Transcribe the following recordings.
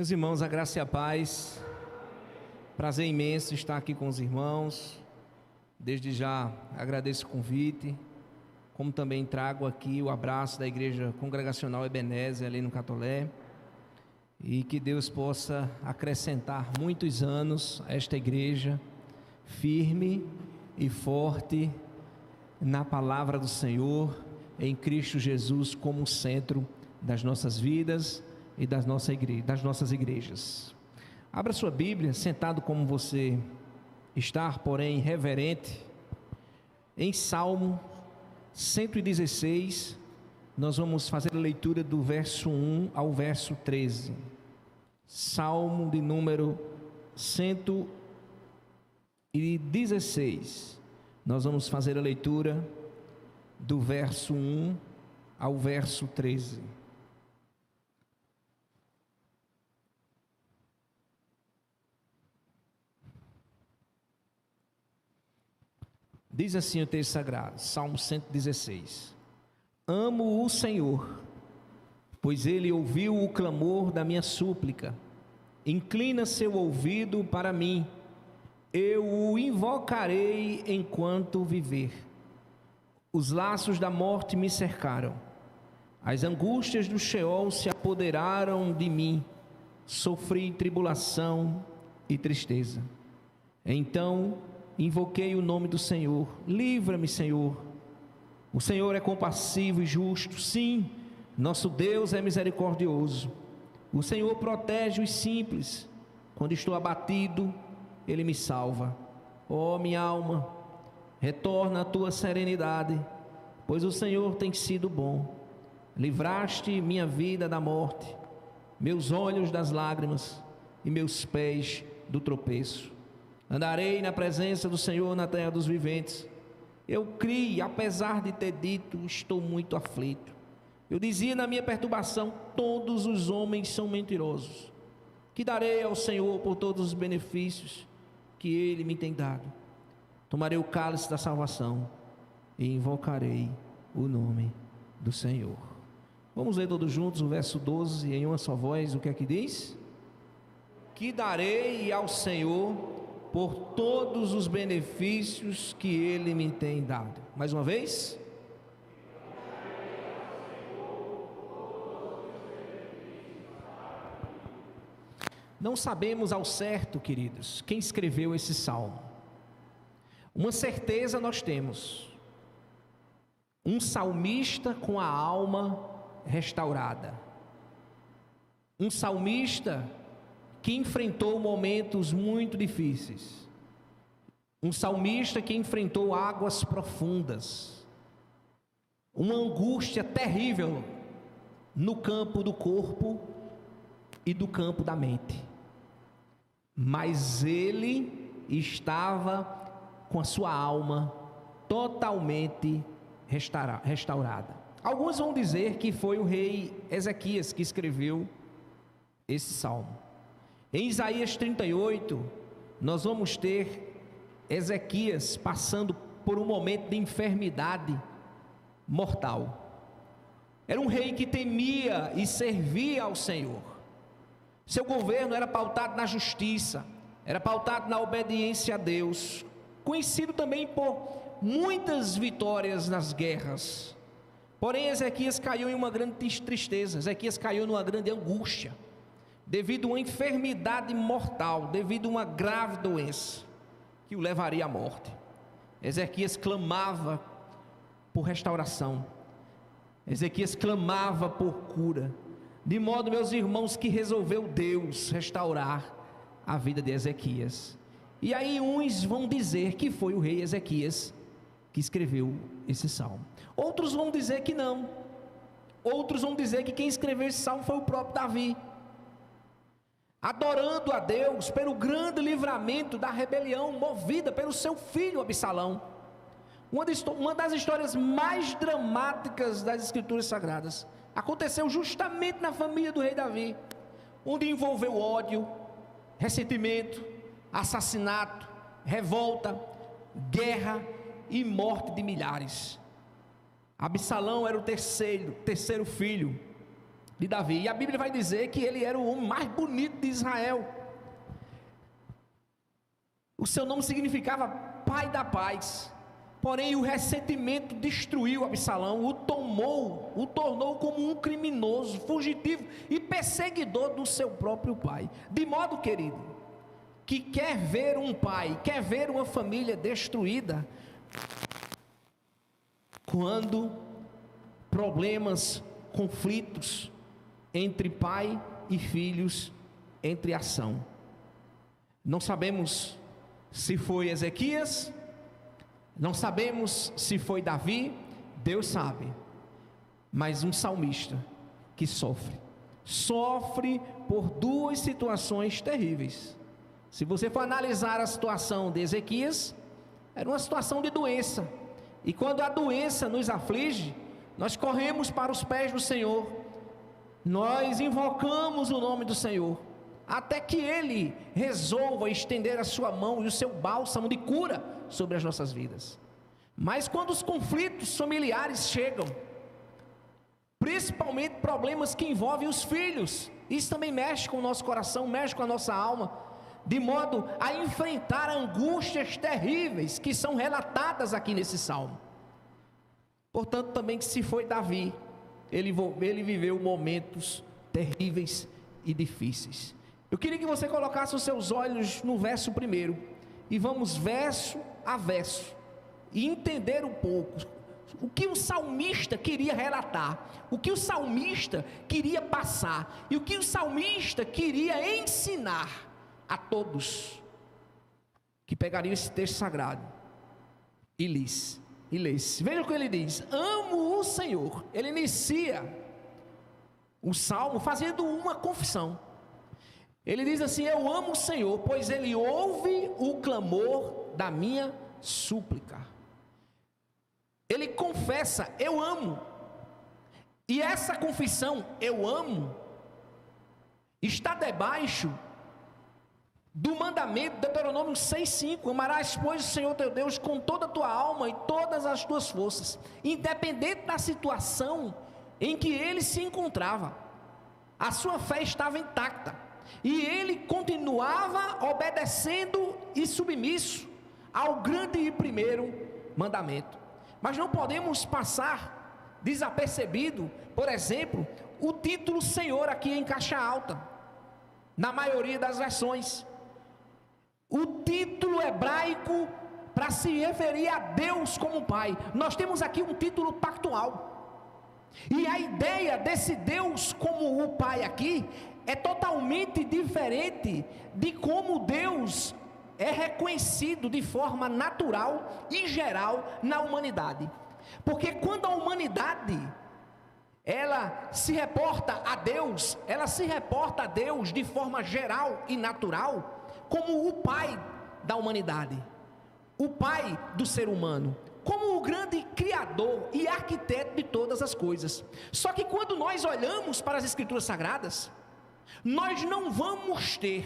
Meus irmãos, a graça e a paz. Prazer imenso estar aqui com os irmãos. Desde já agradeço o convite, como também trago aqui o abraço da Igreja Congregacional Ebenezer ali no Catolé, e que Deus possa acrescentar muitos anos a esta igreja, firme e forte na palavra do Senhor, em Cristo Jesus como centro das nossas vidas e das nossas igrejas. Abra sua Bíblia, sentado como você está, porém reverente, em Salmo 116, nós vamos fazer a leitura do verso 1 ao verso 13. Salmo de número 116, nós vamos fazer a leitura do verso 1 ao verso 13. Diz assim o texto sagrado, Salmo 116: Amo o Senhor, pois Ele ouviu o clamor da minha súplica, inclina seu ouvido para mim, eu o invocarei enquanto viver. Os laços da morte me cercaram, as angústias do Sheol se apoderaram de mim, sofri tribulação e tristeza. Então invoquei o nome do Senhor, livra-me, Senhor. O Senhor é compassivo e justo, sim, nosso Deus é misericordioso. O Senhor protege os simples, quando estou abatido, Ele me salva. Ó minha alma, retorna à tua serenidade, pois o Senhor tem sido bom. Livraste minha vida da morte, meus olhos das lágrimas e meus pés do tropeço. Andarei na presença do Senhor na terra dos viventes. Eu criei, apesar de ter dito, estou muito aflito. Eu dizia na minha perturbação, todos os homens são mentirosos. Que darei ao Senhor por todos os benefícios que Ele me tem dado? Tomarei o cálice da salvação e invocarei o nome do Senhor. Vamos ler todos juntos o verso 12 em uma só voz. O que é que diz? Que darei ao Senhor por todos os benefícios que Ele me tem dado. Mais uma vez. Não sabemos ao certo, queridos, quem escreveu esse salmo. Uma certeza nós temos: um salmista com a alma restaurada, um salmista que enfrentou momentos muito difíceis, um salmista que enfrentou águas profundas, uma angústia terrível no campo do corpo e do campo da mente, mas ele estava com a sua alma totalmente restaurada. Alguns vão dizer que foi o rei Ezequias que escreveu esse salmo. Em Isaías 38, nós vamos ter Ezequias passando por um momento de enfermidade mortal. Era um rei que temia e servia ao Senhor. Seu governo era pautado na justiça, era pautado na obediência a Deus, conhecido também por muitas vitórias nas guerras. Porém, Ezequias caiu em uma grande tristeza, Ezequias caiu numa grande angústia, devido a uma enfermidade mortal, devido a uma grave doença, que o levaria à morte. Ezequias clamava por restauração, Ezequias clamava por cura, de modo, meus irmãos, que resolveu Deus restaurar a vida de Ezequias. E aí uns vão dizer que foi o rei Ezequias que escreveu esse salmo. Outros vão dizer que não. Outros vão dizer que quem escreveu esse salmo foi o próprio Davi, adorando a Deus pelo grande livramento da rebelião movida pelo seu filho Absalão. Uma das histórias mais dramáticas das Escrituras Sagradas aconteceu justamente na família do rei Davi, onde envolveu ódio, ressentimento, assassinato, revolta, guerra e morte de milhares. Absalão era o terceiro filho, de Davi. E a Bíblia vai dizer que ele era o homem mais bonito de Israel. O seu nome significava pai da paz. Porém, o ressentimento destruiu Absalão, o tornou como um criminoso, fugitivo e perseguidor do seu próprio pai. De modo, querido, que quer ver um pai, quer ver uma família destruída, quando problemas, conflitos entre pai e filhos entre ação. Não sabemos se foi Ezequias, não sabemos se foi Davi, Deus sabe, mas um salmista que sofre por duas situações terríveis. Se você for analisar a situação de Ezequias, era uma situação de doença, e quando a doença nos aflige, nós corremos para os pés do Senhor, nós invocamos o nome do Senhor, até que Ele resolva estender a sua mão e o seu bálsamo de cura sobre as nossas vidas. Mas quando os conflitos familiares chegam, principalmente problemas que envolvem os filhos, isso também mexe com o nosso coração, mexe com a nossa alma, de modo a enfrentar angústias terríveis que são relatadas aqui nesse salmo. Portanto, também que se foi Davi, ele viveu momentos terríveis e difíceis. Eu queria que você colocasse os seus olhos no verso 1, e vamos verso a verso, e entender um pouco o que o salmista queria relatar, o que o salmista queria passar, e o que o salmista queria ensinar a todos que pegariam esse texto sagrado e lês. Veja o que ele diz: amo o Senhor. Ele inicia o salmo fazendo uma confissão. Ele diz assim: eu amo o Senhor, pois Ele ouve o clamor da minha súplica. Ele confessa: eu amo. E essa confissão, eu amo, está debaixo do mandamento, Deuteronômio 6,5, amarás, pois, o Senhor teu Deus com toda a tua alma e todas as tuas forças, independente da situação em que ele se encontrava. A sua fé estava intacta, e ele continuava obedecendo e submisso ao grande e primeiro mandamento. Mas não podemos passar desapercebido, por exemplo, o título Senhor aqui em caixa alta, na maioria das versões. O título hebraico para se referir a Deus como Pai. Nós temos aqui um título pactual, e a ideia desse Deus como o Pai aqui é totalmente diferente de como Deus é reconhecido de forma natural e geral na humanidade. Porque quando a humanidade ela se reporta a Deus, ela se reporta a Deus de forma geral e natural como o Pai da humanidade, o Pai do ser humano, como o grande Criador e arquiteto de todas as coisas. Só que quando nós olhamos para as Escrituras Sagradas, nós não vamos ter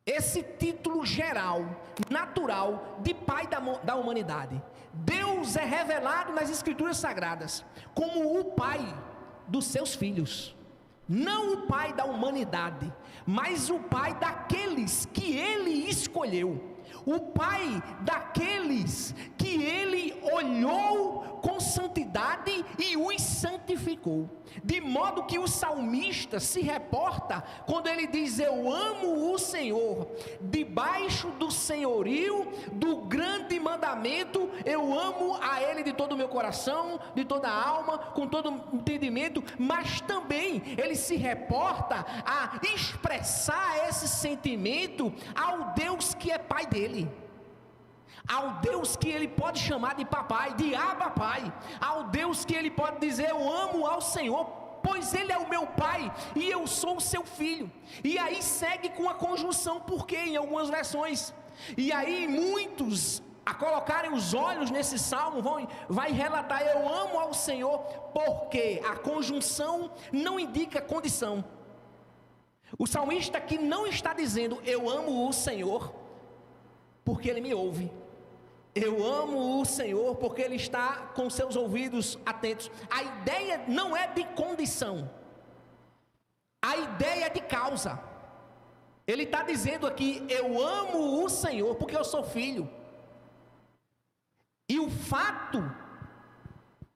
esse título geral, natural, de Pai da humanidade. Deus é revelado nas Escrituras Sagradas como o Pai dos seus filhos. Não o Pai da humanidade, mas o Pai daqueles que Ele escolheu. O Pai daqueles que Ele olhou com santidade e os santificou. De modo que o salmista se reporta, quando ele diz: eu amo o Senhor, debaixo do senhorio, do grande mandamento, eu amo a Ele de todo o meu coração, de toda a alma, com todo o entendimento. Mas também ele se reporta a expressar esse sentimento ao Deus que é Pai dele, ao Deus que ele pode chamar de papai, de Abba Pai, ao Deus que ele pode dizer: eu amo ao Senhor, pois Ele é o meu Pai e eu sou o seu filho. E aí segue com a conjunção porque em algumas versões. E aí muitos, a colocarem os olhos nesse salmo, vai relatar: eu amo ao Senhor, porque a conjunção não indica condição. O salmista aqui não está dizendo: eu amo o Senhor porque Ele me ouve. Eu amo o Senhor porque Ele está com seus ouvidos atentos. A ideia não é de condição, a ideia é de causa. Ele está dizendo aqui: eu amo o Senhor porque eu sou filho. E o fato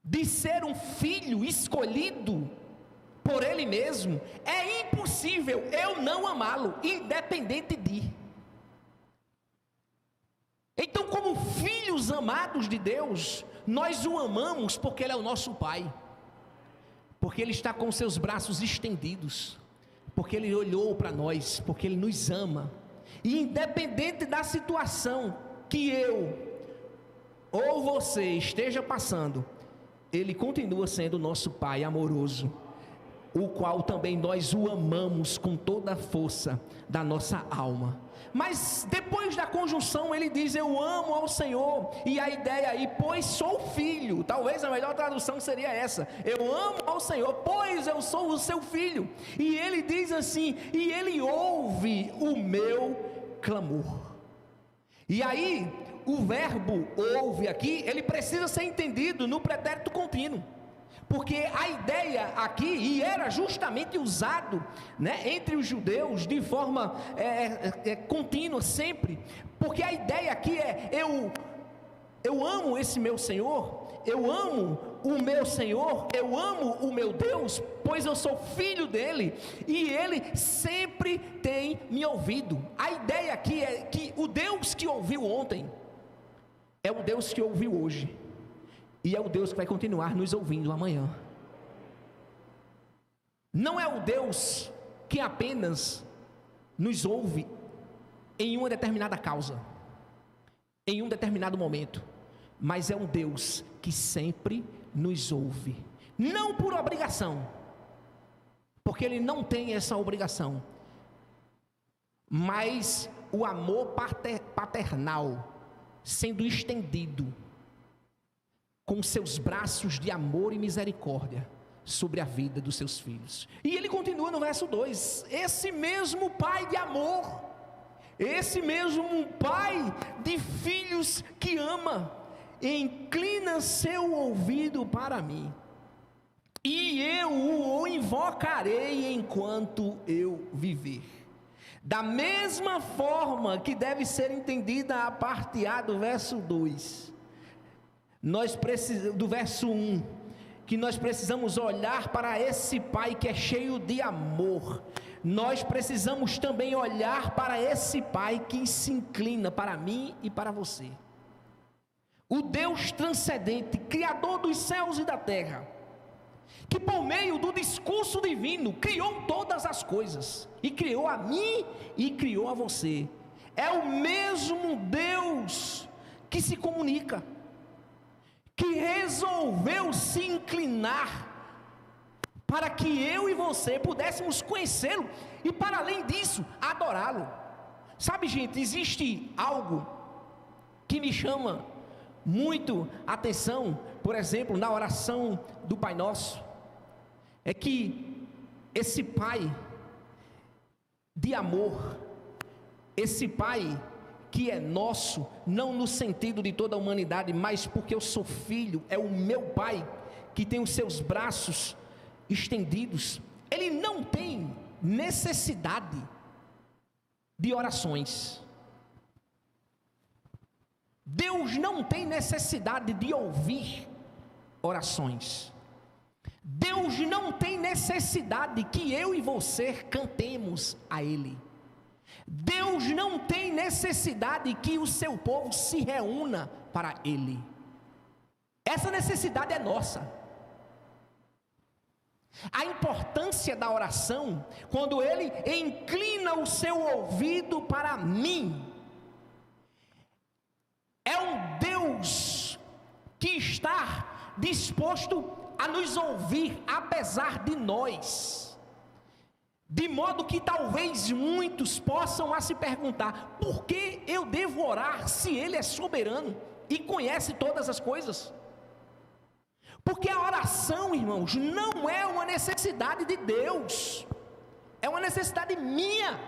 de ser um filho escolhido por Ele mesmo, é impossível eu não amá-lo, independente de. Então, como filhos amados de Deus, nós o amamos porque Ele é o nosso Pai, porque Ele está com seus braços estendidos, porque Ele olhou para nós, porque Ele nos ama, e independente da situação que eu ou você esteja passando, Ele continua sendo nosso Pai amoroso, o qual também nós o amamos com toda a força da nossa alma. Mas depois da conjunção ele diz: eu amo ao Senhor. E a ideia aí, pois sou filho, talvez a melhor tradução seria essa: eu amo ao Senhor, pois eu sou o seu filho. E ele diz assim: e ele ouve o meu clamor. E aí o verbo ouve aqui, ele precisa ser entendido no pretérito contínuo, porque a ideia aqui, e era justamente usado, né, entre os judeus de forma contínua sempre, porque a ideia aqui é: eu amo esse meu Senhor, eu amo o meu Senhor, eu amo o meu Deus, pois eu sou filho dele, e ele sempre tem me ouvido. A ideia aqui é que o Deus que ouviu ontem é o Deus que ouviu hoje, e é o Deus que vai continuar nos ouvindo amanhã. Não é o Deus que apenas nos ouve em uma determinada causa, em um determinado momento, mas é um Deus que sempre nos ouve, não por obrigação, porque Ele não tem essa obrigação, mas o amor paternal sendo estendido com seus braços de amor e misericórdia sobre a vida dos seus filhos. E ele continua no verso 2: esse mesmo Pai de amor, esse mesmo Pai de filhos que ama, inclina seu ouvido para mim, e eu o invocarei enquanto eu viver. Da mesma forma que deve ser entendida a parte A do verso 2, nós precisamos, do verso 1, que nós precisamos olhar para esse Pai que é cheio de amor. Nós precisamos também olhar para esse Pai que se inclina para mim e para você. O Deus transcendente, Criador dos céus e da terra, que por meio do discurso divino criou todas as coisas, e criou a mim e criou a você. É o mesmo Deus que se comunica, que resolveu se inclinar para que eu e você pudéssemos conhecê-lo e, para além disso, adorá-lo. Sabe, gente, existe algo que me chama muito a atenção, por exemplo, na oração do Pai Nosso, é que esse Pai de amor, esse Pai que é nosso, não no sentido de toda a humanidade, mas porque eu sou filho, é o meu Pai, que tem os seus braços estendidos, Ele não tem necessidade de orações. Deus não tem necessidade de ouvir orações. Deus não tem necessidade que eu e você cantemos a Ele. Deus não tem necessidade que o seu povo se reúna para Ele. Essa necessidade é nossa. A importância da oração, quando Ele inclina o seu ouvido para mim, é um Deus que está disposto a nos ouvir apesar de nós. De modo que talvez muitos possam a se perguntar: por que eu devo orar se Ele é soberano e conhece todas as coisas? Porque a oração, irmãos, não é uma necessidade de Deus, é uma necessidade minha.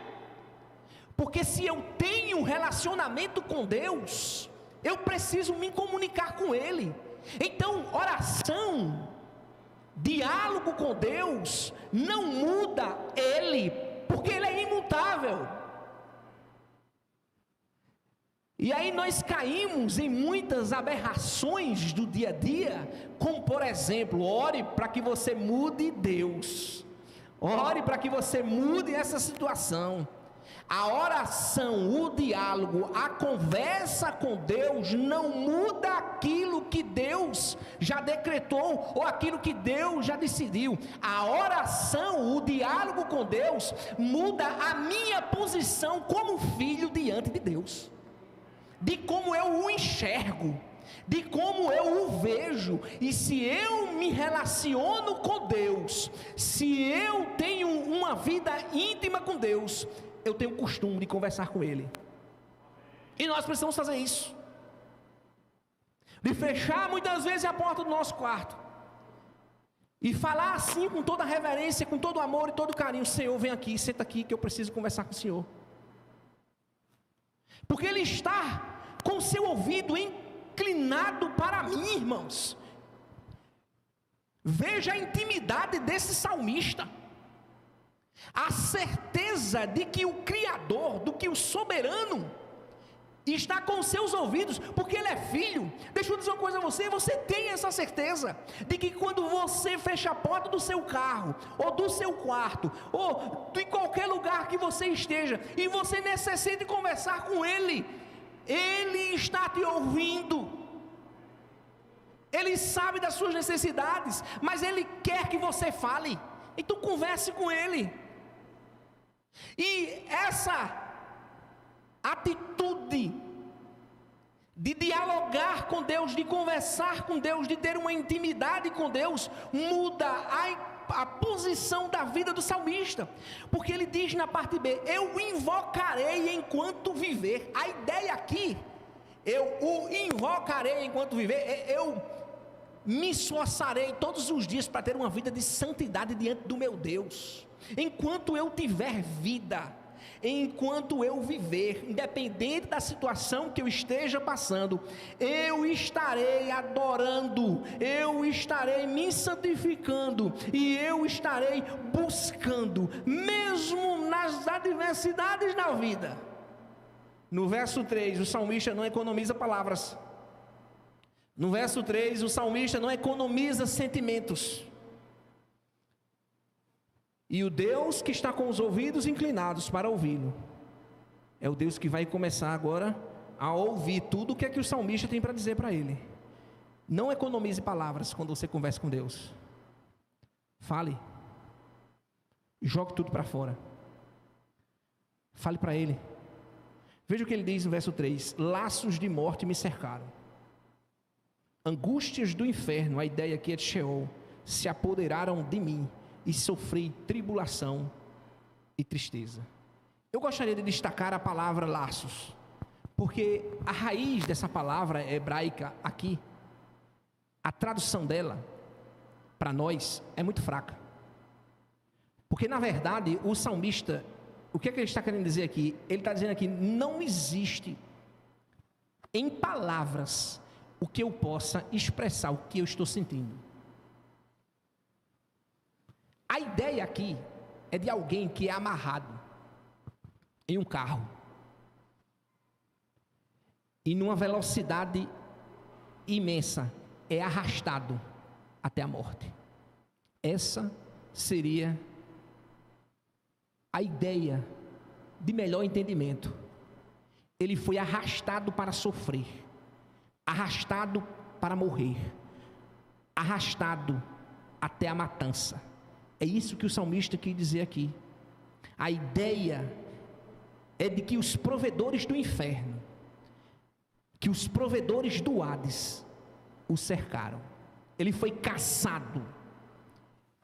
Porque se eu tenho um relacionamento com Deus, Eu preciso me comunicar com Ele. Então, oração, diálogo com Deus, não muda Ele, porque Ele é imutável. E aí nós caímos em muitas aberrações do dia a dia, como por exemplo, ore para que você mude Deus, ore para que você mude essa situação. A oração, o diálogo, a conversa com Deus não muda aquilo que Deus já decretou ou aquilo que Deus já decidiu. A oração, o diálogo com Deus muda a minha posição como filho diante de Deus, de como eu o enxergo, de como eu o vejo. E se eu me relaciono com Deus, se eu tenho uma vida íntima com Deus, eu tenho o costume de conversar com Ele. E nós precisamos fazer isso, de fechar muitas vezes a porta do nosso quarto e falar assim com toda a reverência, com todo o amor e todo o carinho: Senhor, vem aqui, senta aqui que eu preciso conversar com o Senhor. Porque Ele está com o seu ouvido inclinado para mim, irmãos. Veja a intimidade desse salmista, a certeza de que o Criador, do que o soberano, está com os seus ouvidos, porque ele é filho. Deixa eu dizer uma coisa a você: você tem essa certeza de que quando você fecha a porta do seu carro, ou do seu quarto, ou de qualquer lugar que você esteja, e você necessita conversar com Ele, Ele está te ouvindo. Ele sabe das suas necessidades, mas Ele quer que você fale. Então converse com Ele. E essa atitude de dialogar com Deus, de conversar com Deus, de ter uma intimidade com Deus, muda a posição da vida do salmista, porque ele diz na parte B: eu invocarei enquanto viver. A ideia aqui, eu o invocarei enquanto viver, eu me esforçarei todos os dias para ter uma vida de santidade diante do meu Deus. Enquanto eu tiver vida, enquanto eu viver, independente da situação que eu esteja passando, eu estarei adorando, eu estarei me santificando e eu estarei buscando, mesmo nas adversidades da vida. No verso 3, o salmista não economiza palavras. No verso 3, o salmista não economiza sentimentos. E o Deus que está com os ouvidos inclinados para ouvi-lo, é o Deus que vai começar agora a ouvir tudo o que é que o salmista tem para dizer para ele. Não economize palavras quando você conversa com Deus. Fale. Jogue tudo para fora. Fale para Ele. Veja o que ele diz no verso 3: laços de morte me cercaram. Angústias do inferno, a ideia aqui é de Sheol, se apoderaram de mim, e sofri tribulação e tristeza. Eu gostaria de destacar a palavra laços, porque a raiz dessa palavra hebraica aqui, a tradução dela para nós é muito fraca. Porque na verdade o salmista, o que é que ele está querendo dizer aqui? Ele está dizendo aqui: não existe em palavras o que eu possa expressar o que eu estou sentindo. A ideia aqui é de alguém que é amarrado em um carro e numa velocidade imensa é arrastado até a morte. Essa seria a ideia de melhor entendimento. Ele foi arrastado para sofrer, arrastado para morrer, arrastado até a matança. É isso que o salmista quis dizer aqui. A ideia é de que os provedores do inferno, que os provedores do Hades o cercaram. Ele foi caçado.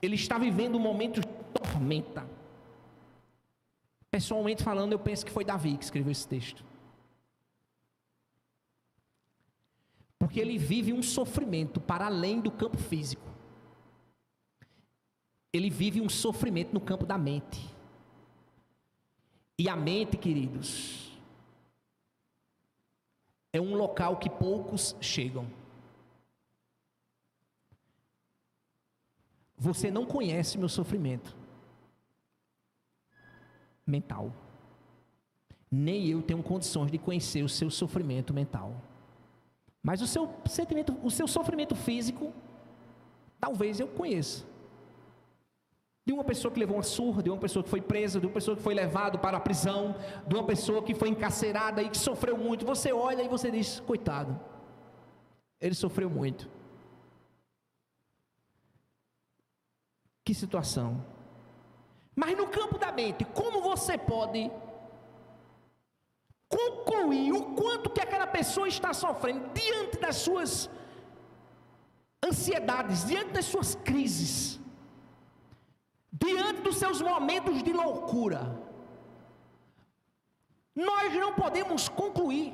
Ele está vivendo um momento de tormenta. Pessoalmente falando, eu penso que foi Davi que escreveu esse texto. Porque ele vive um sofrimento para além do campo físico. Ele vive um sofrimento no campo da mente. E a mente, queridos, é um local que poucos chegam. Você não conhece meu sofrimento mental. Nem eu tenho condições de conhecer o seu sofrimento mental. Mas o seu sentimento, o seu sofrimento físico, talvez eu conheça. De uma pessoa que levou uma surra, de uma pessoa que foi presa, de uma pessoa que foi levado para a prisão, de uma pessoa que foi encarcerada e que sofreu muito. Você olha e você diz, coitado, ele sofreu muito. Que situação. Mas no campo da mente, como você pode concluir o quanto que aquela pessoa está sofrendo diante das suas ansiedades, diante das suas crises, diante dos seus momentos de loucura? Nós não podemos concluir.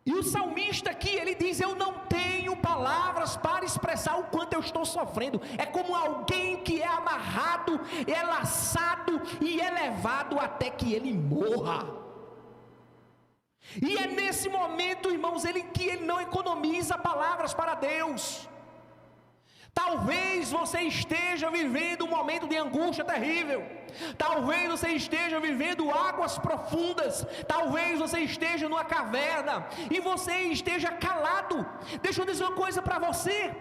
E o salmista aqui, ele diz, eu não tenho palavras para expressar o quanto eu estou sofrendo. É como alguém que é amarrado, é laçado e é levado até que ele morra. E é nesse momento, irmãos, que ele não economiza palavras para Deus. Talvez você esteja vivendo um momento de angústia terrível. Talvez você esteja vivendo águas profundas. Talvez você esteja numa caverna e você esteja calado. Deixa eu dizer uma coisa para você.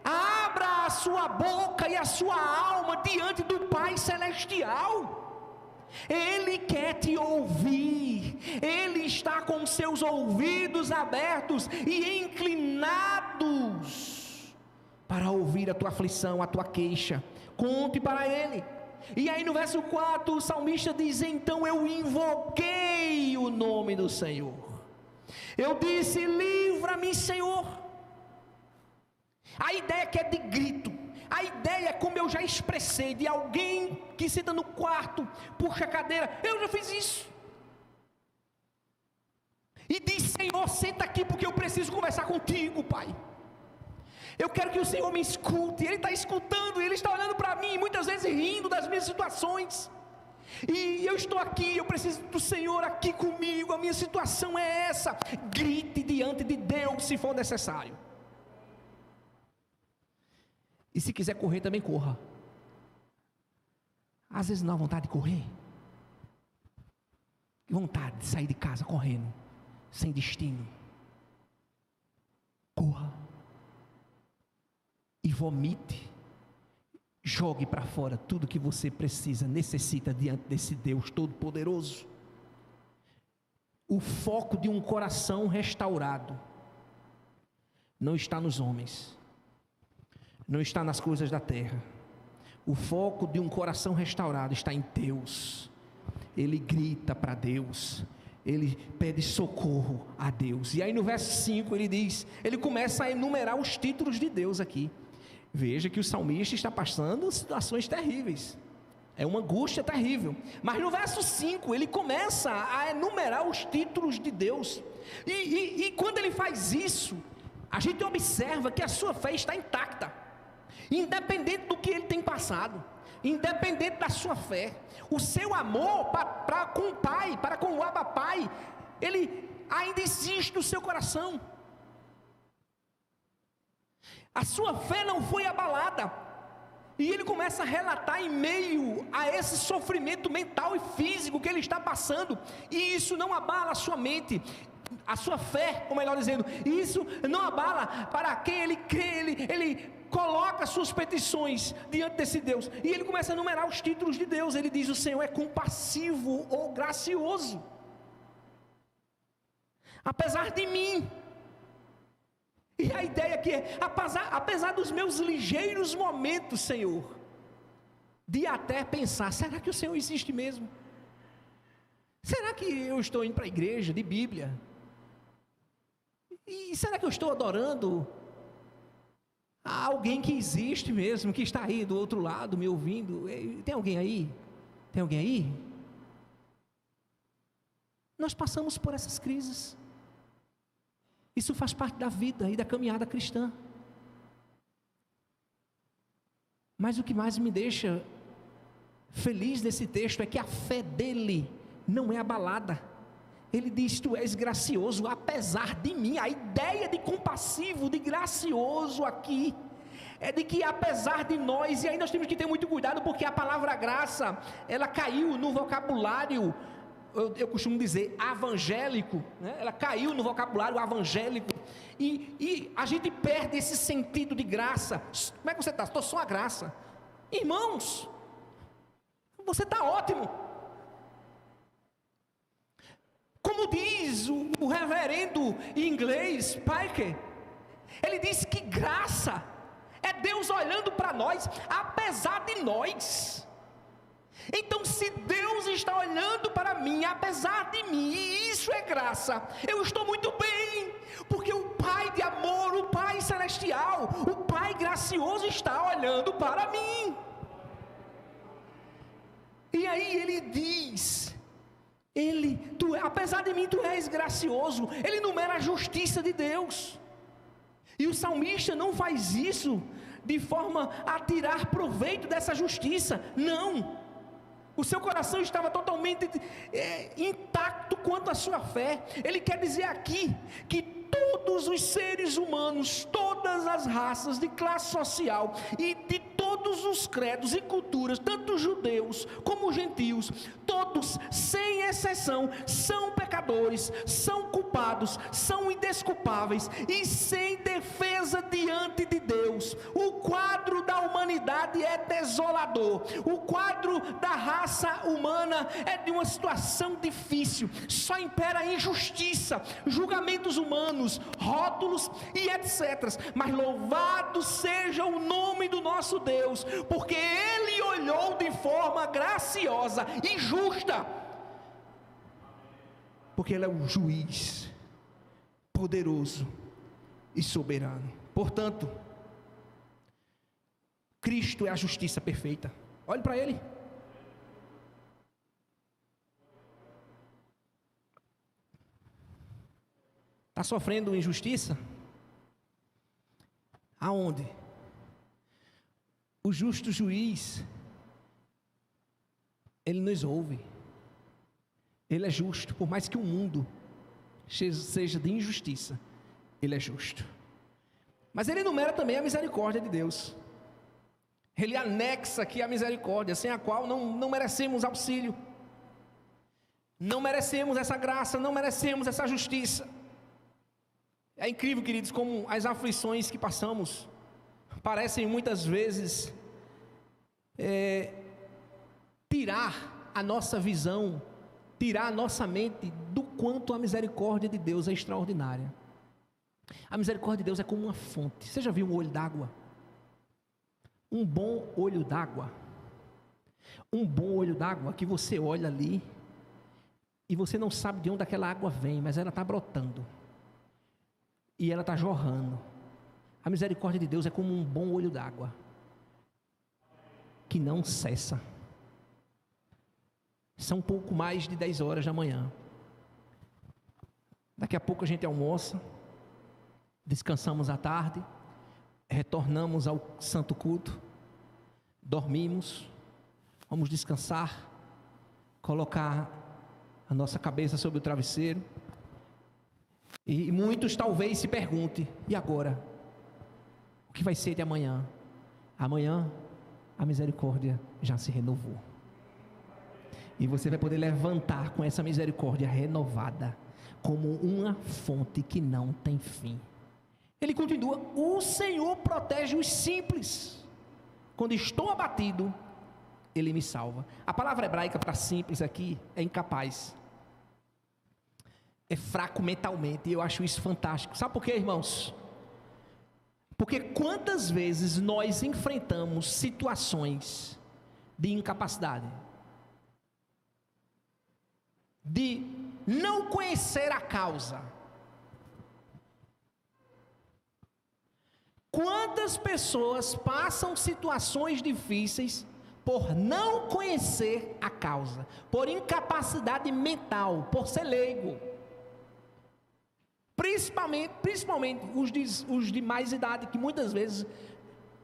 Abra a sua boca e a sua alma diante do Pai Celestial. Ele quer te ouvir. Ele está com seus ouvidos abertos e inclinados para ouvir a tua aflição, a tua queixa. Conte para Ele. E aí no verso 4, o salmista diz, então eu invoquei o nome do Senhor. Eu disse, livra-me, Senhor. A ideia que é de grito. A ideia é como eu já expressei, de alguém que senta no quarto, puxa a cadeira, eu já fiz isso. E diz, Senhor, senta aqui porque eu preciso conversar contigo, Pai. Eu quero que o Senhor me escute. Ele está escutando, Ele está olhando para mim, muitas vezes rindo das minhas situações. E eu estou aqui, eu preciso do Senhor aqui comigo, a minha situação é essa. Grite diante de Deus se for necessário. E se quiser correr, também corra. Às vezes não há vontade de correr. Vontade de sair de casa correndo, sem destino. Corra. E vomite, jogue para fora tudo que você precisa, necessita diante desse Deus Todo-Poderoso. O foco de um coração restaurado não está nos homens, não está nas coisas da terra. O foco de um coração restaurado está em Deus. Ele grita para Deus, ele pede socorro a Deus. E aí no verso 5 ele diz, ele começa a enumerar os títulos de Deus aqui. Veja que o salmista está passando situações terríveis, é uma angústia terrível, mas no verso 5 ele começa a enumerar os títulos de Deus, e quando ele faz isso, a gente observa que a sua fé está intacta, independente do que ele tem passado, independente da sua fé, o seu amor para com o Pai, para com o Abba Pai, ele ainda existe no seu coração. A sua fé não foi abalada. E ele começa a relatar em meio a esse sofrimento mental e físico que ele está passando. E isso não abala a sua mente, a sua fé, ou melhor dizendo, isso não abala para quem ele crê, ele coloca suas petições diante desse Deus. E ele começa a enumerar os títulos de Deus. Ele diz, o Senhor é compassivo ou gracioso. Apesar de mim. E a ideia aqui é, apesar dos meus ligeiros momentos, Senhor, de até pensar, será que o Senhor existe mesmo? Será que eu estou indo para a igreja de Bíblia? E será que eu estou adorando a alguém que existe mesmo, que está aí do outro lado me ouvindo? Tem alguém aí? Tem alguém aí? Nós passamos por essas crises. Isso faz parte da vida e da caminhada cristã. Mas o que mais me deixa feliz nesse texto é que a fé dele não é abalada. Ele diz: tu és gracioso apesar de mim. A ideia de compassivo, de gracioso aqui, é de que apesar de nós, e aí nós temos que ter muito cuidado, porque a palavra graça, ela caiu no vocabulário, eu costumo dizer, evangélico, né? Ela caiu no vocabulário evangélico, e a gente perde esse sentido de graça. Como é que você está? Estou só a graça. Irmãos, você está ótimo. Como diz o reverendo em inglês, Piker, ele diz que graça é Deus olhando para nós, apesar de nós. Então, se Deus está olhando para mim, apesar de mim, e isso é graça, eu estou muito bem, porque o Pai de amor, o Pai celestial, o Pai gracioso está olhando para mim. E aí ele diz: apesar de mim, tu és gracioso. Ele enumera a justiça de Deus. E o salmista não faz isso de forma a tirar proveito dessa justiça. Não. O seu coração estava totalmente intacto quanto à sua fé. Ele quer dizer aqui que todos os seres humanos, todas as raças de classe social e de todos os credos e culturas, tanto judeus como gentios, todos, sem exceção, são pecadores, são culpados, são indesculpáveis e sem defesa diante de Deus. O quadro da humanidade é desolador. O quadro da raça humana é de uma situação difícil. Só impera a injustiça, julgamentos humanos, rótulos e etc. Mas louvado seja o nome do nosso Deus, porque Ele olhou de forma graciosa e justa, porque Ele é o juiz poderoso e soberano. Portanto, Cristo é a justiça perfeita. Olhe para Ele. Está sofrendo injustiça? Aonde? O justo juiz, Ele nos ouve. Ele é justo, por mais que o mundo seja de injustiça, Ele é justo. Mas Ele enumera também a misericórdia de Deus. Ele anexa aqui a misericórdia, sem a qual não merecemos auxílio, não merecemos essa graça, não merecemos essa justiça. É incrível, queridos, como as aflições que passamos parecem muitas vezes tirar a nossa visão, tirar a nossa mente do quanto a misericórdia de Deus é extraordinária. A misericórdia de Deus é como uma fonte. Você já viu um olho d'água? Um bom olho d'água. Um bom olho d'água que você olha ali e você não sabe de onde aquela água vem, mas ela está brotando e ela está jorrando. A misericórdia de Deus é como um bom olho d'água que não cessa. São um pouco mais de 10 horas da manhã. Daqui a pouco a gente almoça, descansamos à tarde, retornamos ao santo culto, dormimos, vamos descansar, colocar a nossa cabeça sobre o travesseiro. E muitos talvez se perguntem: e agora? O que vai ser de amanhã? Amanhã a misericórdia já se renovou. E você vai poder levantar com essa misericórdia renovada, como uma fonte que não tem fim. Ele continua: o Senhor protege os simples. Quando estou abatido, Ele me salva. A palavra hebraica para simples aqui é incapaz. É fraco mentalmente, e eu acho isso fantástico. Sabe por quê, irmãos? Porque quantas vezes nós enfrentamos situações de incapacidade, de não conhecer a causa. Quantas pessoas passam situações difíceis por não conhecer a causa, por incapacidade mental, por ser leigo. Principalmente os de mais idade, que muitas vezes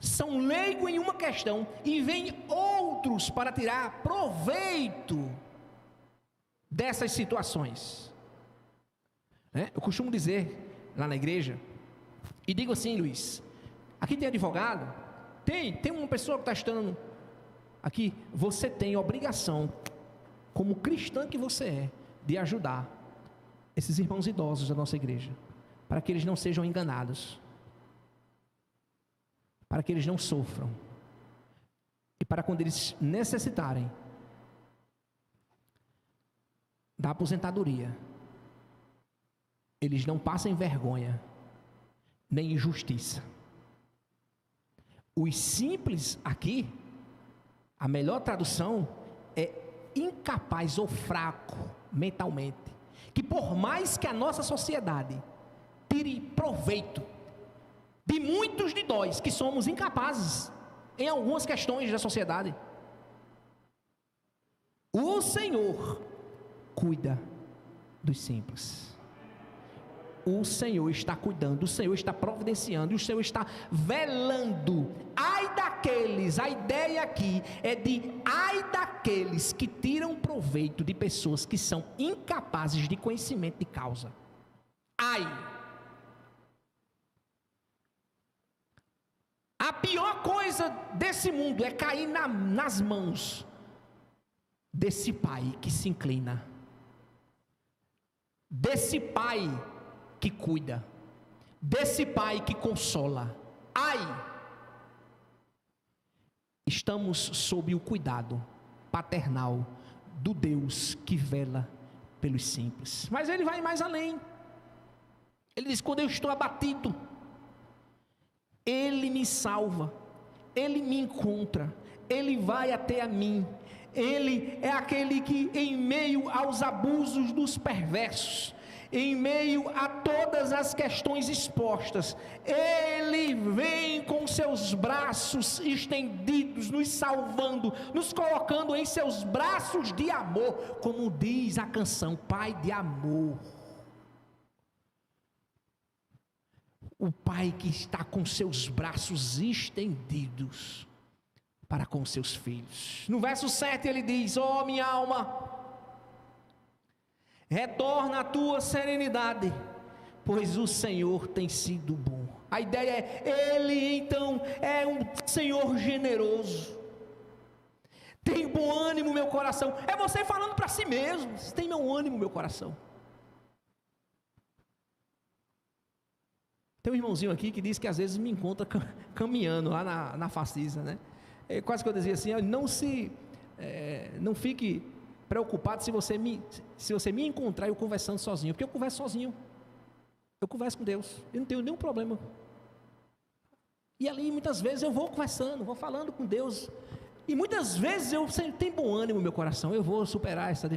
são leigos em uma questão e vêm outros para tirar proveito dessas situações. né? Eu costumo dizer lá na igreja, e digo assim, Luiz, aqui tem advogado? Tem uma pessoa que está estudando aqui. Você tem obrigação, como cristã que você é, de ajudar esses irmãos idosos da nossa igreja, para que eles não sejam enganados, para que eles não sofram, e para quando eles necessitarem da aposentadoria, eles não passem vergonha, nem injustiça. Os simples aqui, a melhor tradução é incapaz ou fraco mentalmente, que por mais que a nossa sociedade tire proveito de muitos de nós que somos incapazes em algumas questões da sociedade, o Senhor cuida dos simples. O Senhor está cuidando, o Senhor está providenciando, o Senhor está velando. Ai daqueles, a ideia aqui é de ai daqueles que tiram proveito de pessoas que são incapazes de conhecimento de causa. Ai! A pior coisa desse mundo é cair nas mãos desse pai que se inclina, desse pai que cuida, desse pai que consola. Ai! Estamos sob o cuidado paternal do Deus que vela pelos simples. Mas ele vai mais além. Ele diz: quando eu estou abatido, Ele me salva, Ele me encontra, Ele vai até a mim. Ele é aquele que, em meio aos abusos dos perversos, em meio a todas as questões expostas, Ele vem com seus braços estendidos, nos salvando, nos colocando em seus braços de amor, como diz a canção, Pai de amor. O Pai que está com seus braços estendidos para com seus filhos. No verso 7 ele diz: ó minha alma, retorna a tua serenidade, pois o Senhor tem sido bom. A ideia é, Ele então é um Senhor generoso. Tem bom ânimo meu coração. É você falando para si mesmo: tem meu ânimo meu coração. Tem um irmãozinho aqui que diz que às vezes me encontra caminhando lá na Facisa, né? Quase que eu dizia assim: não fique preocupado se você me encontrar eu conversando sozinho, porque eu converso sozinho, eu converso com Deus, eu não tenho nenhum problema. E ali muitas vezes eu vou conversando, vou falando com Deus, e muitas vezes eu tenho bom ânimo no meu coração. Eu vou superar essa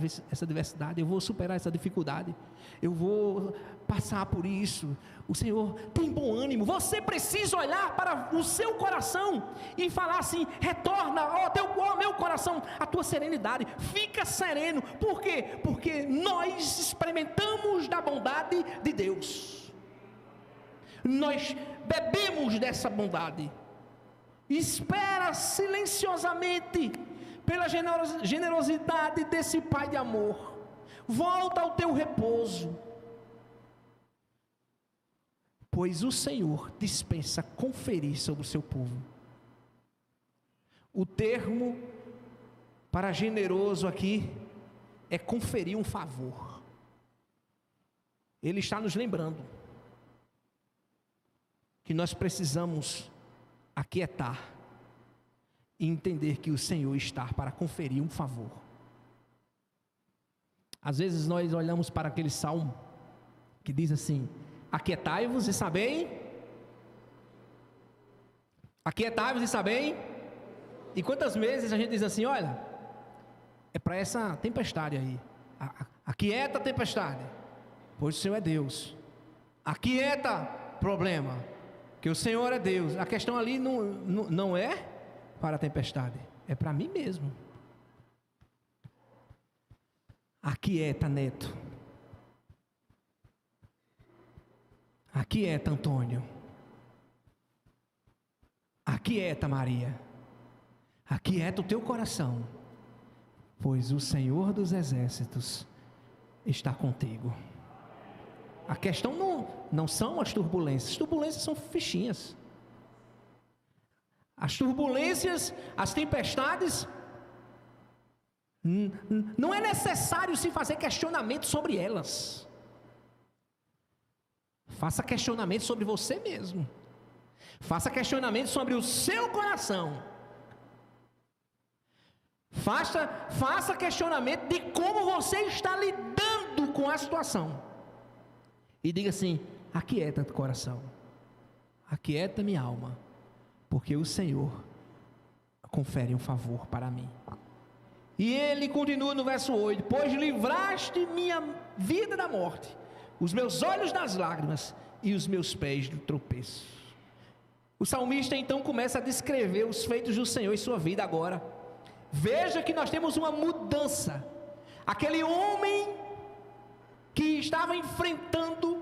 diversidade, eu vou superar essa dificuldade, eu vou passar por isso. O Senhor tem bom ânimo. Você precisa olhar para o seu coração e falar assim: retorna, ó meu coração, a tua serenidade, fica sereno. Por quê? Porque nós experimentamos da bondade de Deus, nós bebemos dessa bondade. Espera silenciosamente pela generosidade desse Pai de amor. Volta ao teu repouso, pois o Senhor dispensa conferir sobre o seu povo. O termo para generoso aqui é conferir um favor. Ele está nos lembrando que nós precisamos aquietar e entender que o Senhor está para conferir um favor. Às vezes nós olhamos para aquele salmo que diz assim: aquietai-vos e sabei. Aquietai-vos e sabei. E quantas vezes a gente diz assim: olha, é para essa tempestade aí. Aquieta a tempestade, pois o Senhor é Deus. Aquieta problema, que o Senhor é Deus. A questão ali não é para a tempestade, é para mim mesmo. Aquieta, Neto. Aquieta, Antônio. Aquieta, Maria. Aquieta o teu coração, pois o Senhor dos exércitos está contigo. A questão não são as turbulências são fichinhas. As turbulências, as tempestades, não é necessário se fazer questionamento sobre elas. Faça questionamento sobre você mesmo. Faça questionamento sobre o seu coração. Faça questionamento de como você está lidando com a situação. E diga assim: aquieta o coração, aquieta minha alma, porque o Senhor confere um favor para mim. E ele continua no verso 8: pois livraste minha vida da morte, os meus olhos das lágrimas e os meus pés do tropeço. O salmista então começa a descrever os feitos do Senhor em sua vida agora. Veja que nós temos uma mudança. Aquele homem que estava enfrentando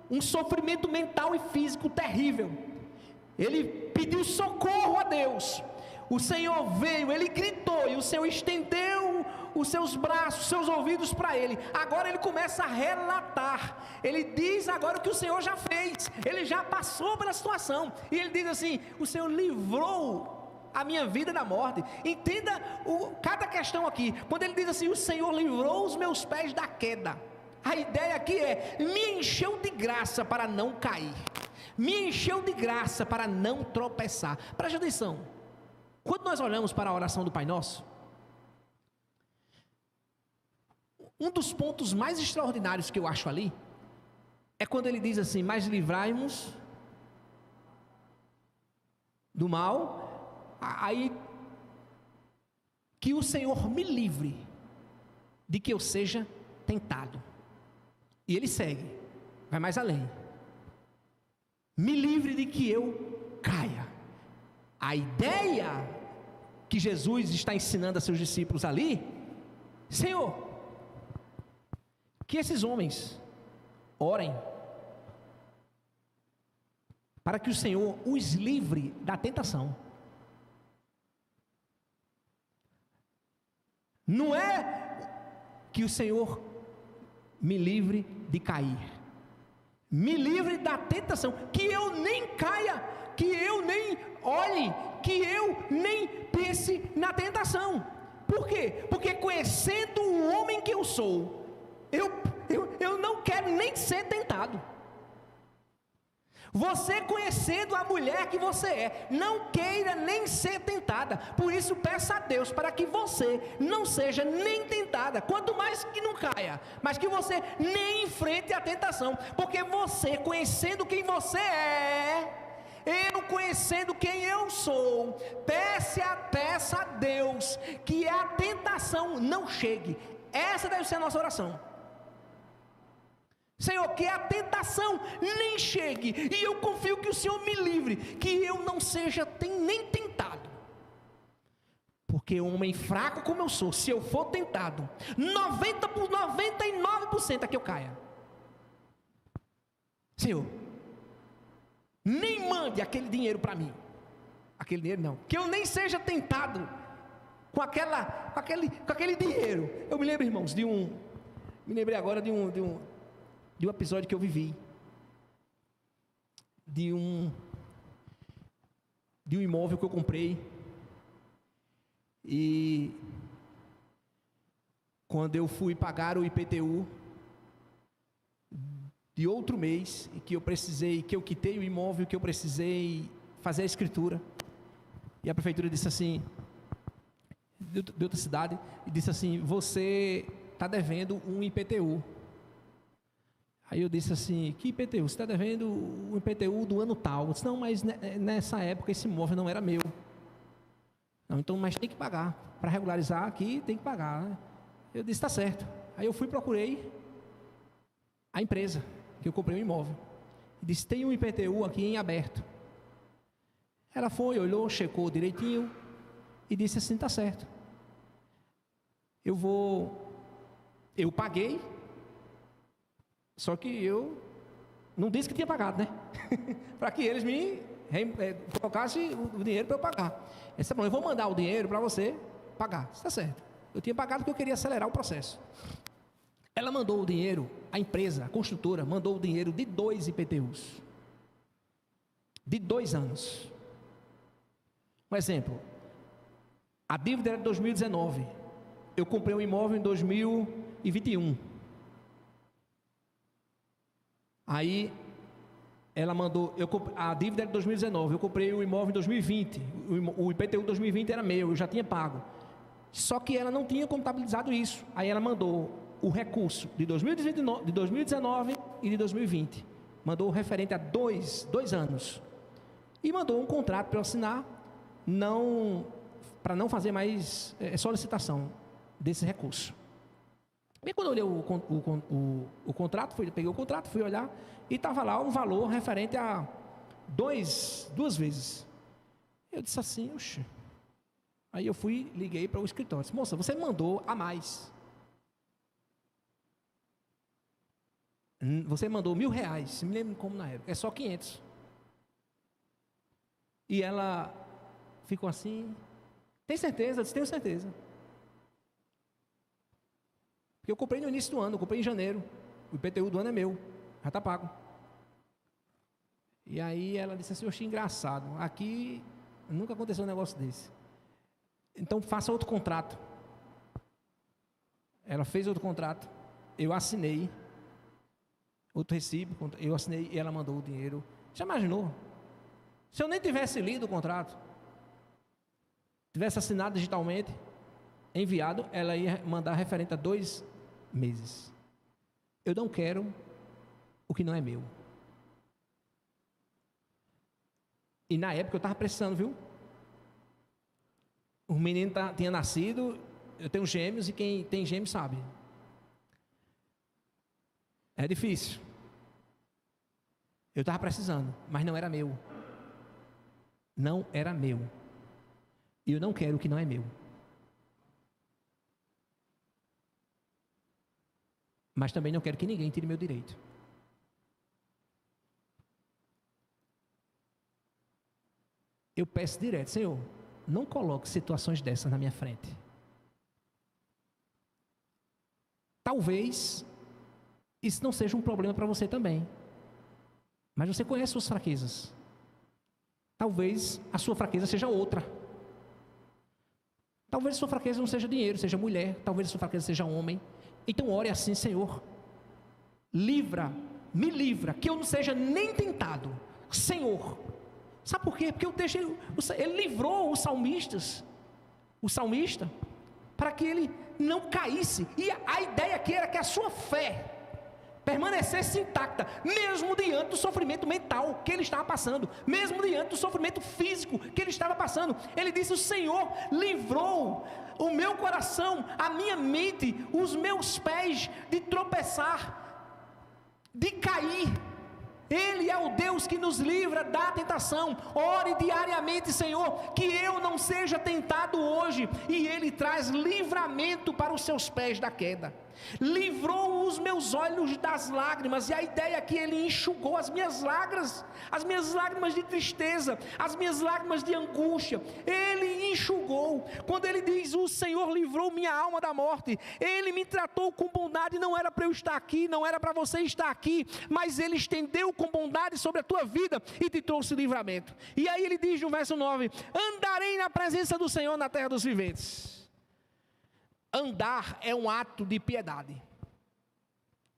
um sofrimento mental e físico terrível, ele pediu socorro a Deus. O Senhor veio, ele gritou, e o Senhor estendeu os seus braços, os seus ouvidos para ele. Agora ele começa a relatar. Ele diz agora o que o Senhor já fez. Ele já passou pela situação. E ele diz assim: o Senhor livrou a minha vida da morte. Entenda cada questão aqui. Quando ele diz assim: o Senhor livrou os meus pés da queda, a ideia aqui é: me encheu de graça para não cair, me encheu de graça para não tropeçar. Preste atenção, quando nós olhamos para a oração do Pai Nosso, um dos pontos mais extraordinários que eu acho ali é quando ele diz assim: mas livrai-nos do mal. Aí, que o Senhor me livre de que eu seja tentado. E ele segue, vai mais além: me livre de que eu caia. A ideia que Jesus está ensinando a seus discípulos ali: Senhor, que esses homens orem para que o Senhor os livre da tentação. Não é que o Senhor me livre de cair, me livre da tentação, que eu nem caia, que eu nem olhe, que eu nem pense na tentação. Por quê? Porque conhecendo o homem que eu sou, eu não quero nem ser tentado. Você conhecendo a mulher que você é, não queira nem ser tentada. Por isso peça a Deus para que você não seja nem tentada, quanto mais que não caia, mas que você nem enfrente a tentação. Porque você conhecendo quem você é, eu conhecendo quem eu sou, peça a Deus que a tentação não chegue. Essa deve ser a nossa oração. Senhor, que a tentação nem chegue, e eu confio que o Senhor me livre, que eu não seja nem tentado. Porque um homem fraco como eu sou, se eu for tentado, 99% é que eu caia. Senhor, nem mande aquele dinheiro para mim, aquele dinheiro não, que eu nem seja tentado com aquele dinheiro. Eu me lembro, irmãos, me lembrei agora de um episódio que eu vivi, de um imóvel que eu comprei, e quando eu fui pagar o IPTU de outro mês, e que eu quitei o imóvel, que eu precisei fazer a escritura, e a prefeitura disse assim, de outra cidade, e disse assim: você está devendo um IPTU. Aí eu disse assim: que IPTU? Você está devendo o IPTU do ano tal. Eu disse: não, mas nessa época esse imóvel não era meu. Não, então, mas tem que pagar. Para regularizar aqui, tem que pagar, né? Eu disse: está certo. Aí eu procurei a empresa que eu comprei o imóvel. E disse: tem um IPTU aqui em aberto. Ela foi, olhou, checou direitinho e disse assim: está certo. Eu paguei. Só que eu não disse que tinha pagado, né? Para que eles me colocassem o dinheiro para eu pagar. Eles disseram: eu vou mandar o dinheiro para você pagar. Está certo. Eu tinha pagado porque eu queria acelerar o processo. Ela mandou o dinheiro, a empresa, a construtora, mandou o dinheiro de 2 IPTUs. De 2 anos. Um exemplo, a dívida era de 2019. Eu comprei um imóvel em 2021. Aí, ela mandou, a dívida era de 2019, eu comprei o imóvel em 2020. O IPTU 2020 era meu, eu já tinha pago. Só que ela não tinha contabilizado isso. Aí ela mandou o recurso de 2019 e de 2020. Mandou referente a 2 anos. E mandou um contrato para eu assinar, para não fazer mais solicitação desse recurso. E quando eu olhei o contrato, peguei o contrato, fui olhar, e estava lá um valor referente a 2 vezes. Eu disse assim, oxe. Aí eu liguei para o escritório, disse, moça, você mandou a mais. Você mandou R$1.000, se me lembro como na época, é só 500. E ela ficou assim, tem certeza? Eu disse, tenho certeza. Porque eu comprei no início do ano, eu comprei em janeiro, o IPTU do ano é meu, já está pago. E aí ela disse assim, oxe, engraçado, aqui nunca aconteceu um negócio desse. Então faça outro contrato. Ela fez outro contrato, eu assinei, outro recibo, eu assinei e ela mandou o dinheiro. Já imaginou? Se eu nem tivesse lido o contrato, tivesse assinado digitalmente, enviado, ela ia mandar referente a 2 meses. Eu não quero o que não é meu. E na época eu estava precisando, viu? O menino tinha nascido, eu tenho gêmeos e quem tem gêmeos sabe. É difícil. Eu estava precisando, mas não era meu. Não era meu. E eu não quero o que não é meu. Mas também não quero que ninguém tire meu direito. Eu peço direto, Senhor, não coloque situações dessas na minha frente. Talvez isso não seja um problema para você também. Mas você conhece suas fraquezas. Talvez a sua fraqueza seja outra. Talvez a sua fraqueza não seja dinheiro, seja mulher. Talvez a sua fraqueza seja homem. Então ore assim, Senhor, me livra, que eu não seja nem tentado. Senhor, sabe por quê? Porque ele livrou o salmista, para que ele não caísse. E a ideia aqui era que a sua fé permanecesse intacta, mesmo diante do sofrimento mental que ele estava passando, mesmo diante do sofrimento físico que ele estava passando. Ele disse, o Senhor livrou o meu coração, a minha mente, os meus pés de tropeçar, de cair. Ele é o Deus que nos livra da tentação. Ore diariamente, Senhor, que eu não seja tentado hoje. E Ele traz livramento para os seus pés da queda. Livrou os meus olhos das lágrimas. E a ideia é que Ele enxugou as minhas lágrimas de tristeza, as minhas lágrimas de angústia. Ele enxugou. Quando Ele diz, o Senhor livrou minha alma da morte, Ele me tratou com bondade. Não era para eu estar aqui, não era para você estar aqui, mas Ele estendeu com bondade sobre a tua vida e te trouxe livramento. E aí Ele diz no verso 9, andarei na presença do Senhor na terra dos viventes. Andar é um ato de piedade.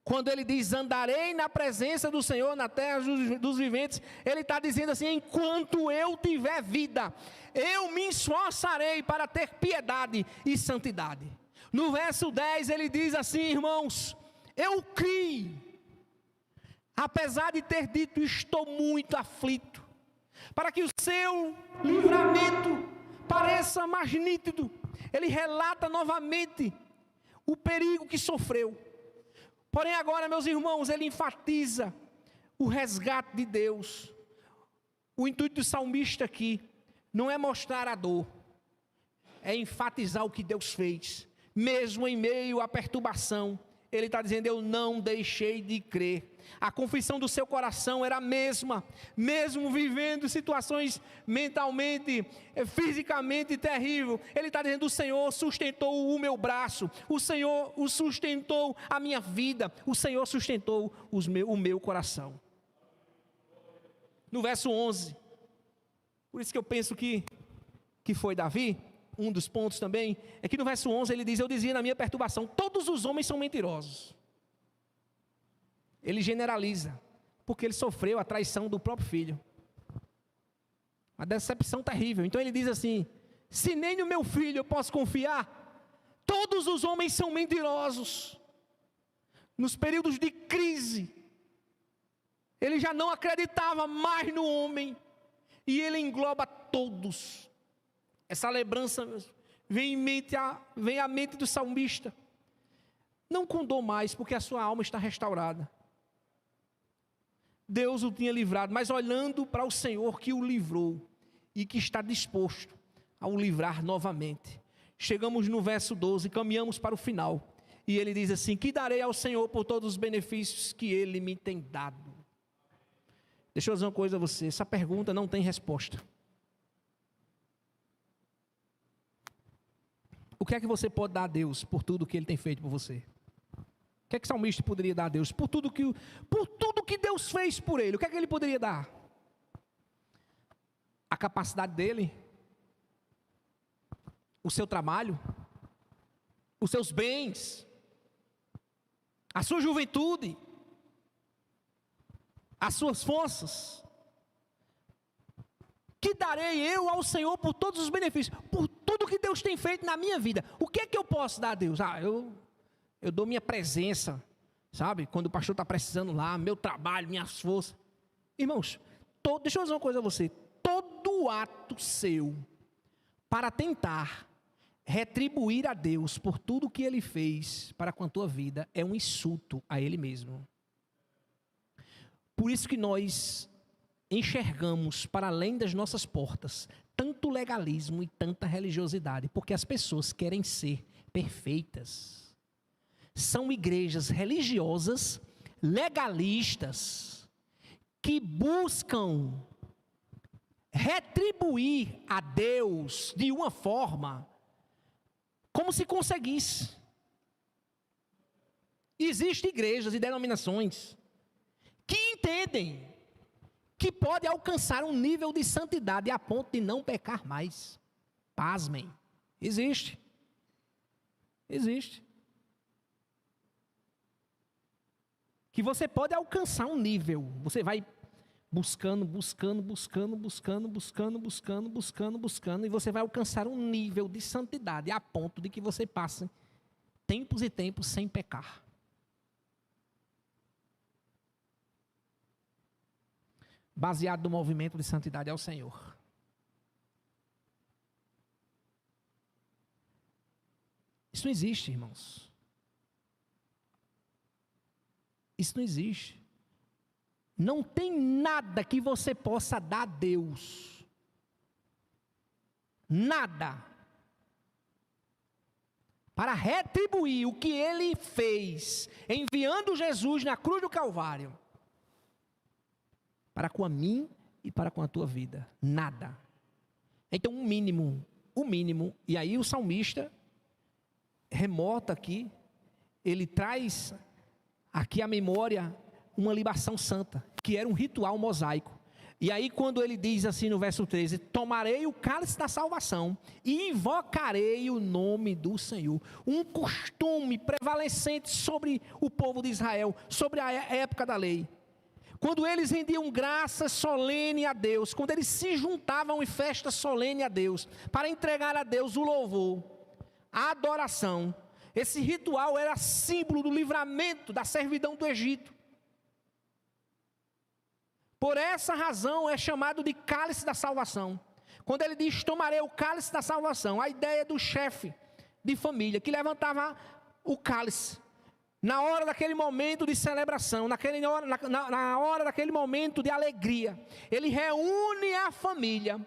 Quando ele diz, andarei na presença do Senhor na terra dos viventes, ele está dizendo assim, enquanto eu tiver vida, eu me esforçarei para ter piedade e santidade. No verso 10 ele diz assim, irmãos, eu criei, apesar de ter dito, estou muito aflito, para que o seu livramento pareça mais nítido. Ele relata novamente o perigo que sofreu. Porém agora, meus irmãos, ele enfatiza o resgate de Deus. O intuito do salmista aqui não é mostrar a dor, é enfatizar o que Deus fez. Mesmo em meio à perturbação, ele está dizendo: eu não deixei de crer. A confissão do seu coração era a mesma, mesmo vivendo situações mentalmente, fisicamente terríveis. Ele está dizendo: o Senhor sustentou o meu braço, o Senhor sustentou a minha vida, o Senhor sustentou o meu coração. No verso 11, por isso que eu penso que foi Davi, um dos pontos também, é que no verso 11 ele diz: eu dizia na minha perturbação, todos os homens são mentirosos. Ele generaliza, porque ele sofreu a traição do próprio filho, uma decepção terrível. Então ele diz assim: se nem no meu filho eu posso confiar, todos os homens são mentirosos. Nos períodos de crise, ele já não acreditava mais no homem, e ele engloba todos. Essa lembrança vem à mente do salmista. Não com dor mais, porque a sua alma está restaurada. Deus o tinha livrado, mas olhando para o Senhor que o livrou e que está disposto a o livrar novamente. Chegamos no verso 12, caminhamos para o final, e ele diz assim: que darei ao Senhor por todos os benefícios que Ele me tem dado? Deixa eu dizer uma coisa a você, essa pergunta não tem resposta. O que é que você pode dar a Deus por tudo que Ele tem feito por você? O que é que o salmista poderia dar a Deus? Por tudo que Deus fez por ele, o que é que ele poderia dar? A capacidade dele? O seu trabalho? Os seus bens? A sua juventude? As suas forças? Que darei eu ao Senhor por todos os benefícios? Por tudo que Deus tem feito na minha vida. O que é que eu posso dar a Deus? Eu dou minha presença, sabe? Quando o pastor está precisando lá, meu trabalho, minhas forças. Irmãos, deixa eu dizer uma coisa a você. Todo ato seu para tentar retribuir a Deus por tudo que Ele fez para com a tua vida é um insulto a Ele mesmo. Por isso que nós enxergamos para além das nossas portas tanto legalismo e tanta religiosidade, porque as pessoas querem ser perfeitas. São igrejas religiosas, legalistas, que buscam retribuir a Deus de uma forma como se conseguisse. Existem igrejas e denominações que entendem que pode alcançar um nível de santidade a ponto de não pecar mais. Pasmem, existe. Que você pode alcançar um nível, você vai buscando, e você vai alcançar um nível de santidade a ponto de que você passe tempos e tempos sem pecar. Baseado no movimento de santidade ao Senhor. Isso não existe, irmãos. Isso não existe. Não tem nada que você possa dar a Deus. Nada. Para retribuir o que Ele fez, enviando Jesus na cruz do Calvário. Para com a mim e para com a tua vida. Nada. Então o mínimo, e aí o salmista remota aqui, ele traz aqui à memória uma libação santa, que era um ritual mosaico. E aí quando ele diz assim no verso 13, tomarei o cálice da salvação e invocarei o nome do Senhor. Um costume prevalecente sobre o povo de Israel, sobre a época da lei. Quando eles rendiam graça solene a Deus, quando eles se juntavam em festa solene a Deus, para entregar a Deus o louvor, a adoração, esse ritual era símbolo do livramento da servidão do Egito. Por essa razão é chamado de cálice da salvação. Quando ele diz, tomarei o cálice da salvação, a ideia é do chefe de família, que levantava o cálice, na hora daquele momento de celebração, na hora daquele momento de alegria, ele reúne a família,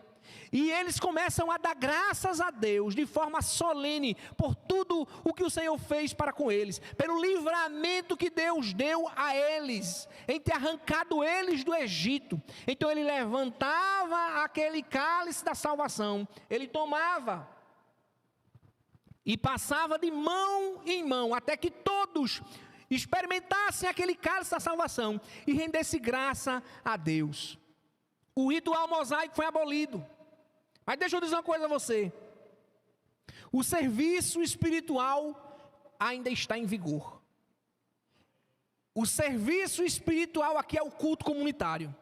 E eles começam a dar graças a Deus de forma solene por tudo o que o Senhor fez para com eles, pelo livramento que Deus deu a eles, em ter arrancado eles do Egito. Então ele levantava aquele cálice da salvação, ele tomava e passava de mão em mão, até que todos experimentassem aquele cálice da salvação e rendessem graça a Deus. O ritual mosaico foi abolido. Mas deixa eu dizer uma coisa a você. O serviço espiritual ainda está em vigor. O serviço espiritual aqui é o culto comunitário.